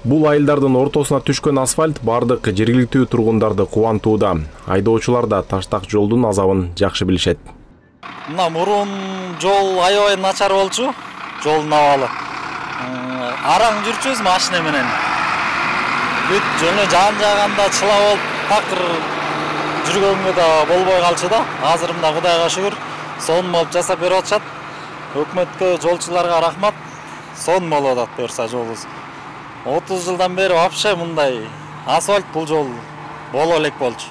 Бул айылдардын ортосуна түшкөн асфальт бардык жергиликтүү тургундарды кубантууда. Айдоочулар да таштак жолдун азабын жакшы билишет. Мына мурун жол аябай начар болчу, жолдун абалы. Араң жүрчүбүз машина менен. Бүт жөнө жан жаганда чыла болуп, такыр жүргөнгө да болбой калчу да. Азыр мына Кудайга шүгүр, сонун болуп жасап берип атышат. Өкмөткө, жолчуларга рахмат. Сонун болуп атат буюрса жолубуз. 30 жылдан бери вообще мындай асфальт бул жол боло элек болчу.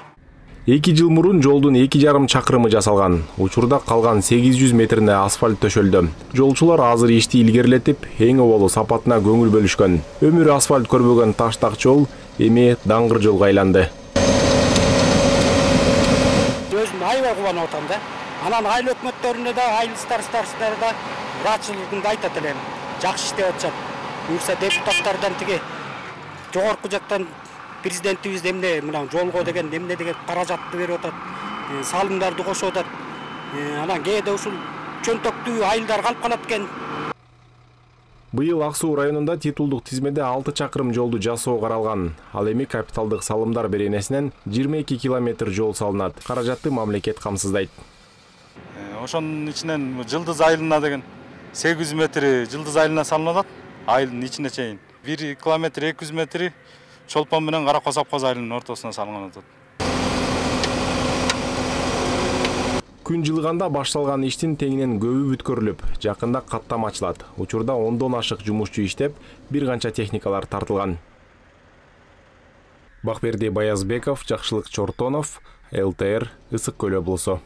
2 жыл мурун жолдун 2,5 чакырымы жасалган. Учурда калган 800 метрине асфальт төшөлдү. Жолчулар азыр ишти илгерилетип, эң оболу сапатына көңүл бөлүшкөн. Өмүрү асфальт көрбөгөн таштак жол эми даңгыр жолго айланды. Өзүм аябай кубанып атам да. Анан айыл өкмөттөрүнө да, айыл старосталарына да ыраачылыгымды айтат элем. Жакшы иштеп атышат. Буюрса депутаттардан тиги жогорку жактан президентибиз эмне мына жолго деген эмне деген каражатты берип атат. Салымдарды кошуп атат. Анан кээде ушул чөнтөктүү айылдар калып калат экен. Быйыл Ак Суу районунда титулдук тизмеде 6 чакырым жолду жасоо каралган. Ал эми капиталдык салымдар беренесинен 22 километр жол салынат. Каражатты мамлекет камсыздайт. Ошонун ичинен Жылдыз айылына деген 800 метри Жылдыз айылына салынып атат. Айылдын ичине чейин 1 километр 200 метри Чолпон менен Кара Косапкоз айылынын ортосуна салынган атат. Күн жылганда башталган иштин теңинен көбү бүткөрүлүп, жакында каттам ачылат. Учурда 10дон ашык жумушчу иштеп, бир канча техникалар тартылган. Бакберди Баязбеков, Жакшылык Чортонов, ЛТР, Ысык Көл облусу.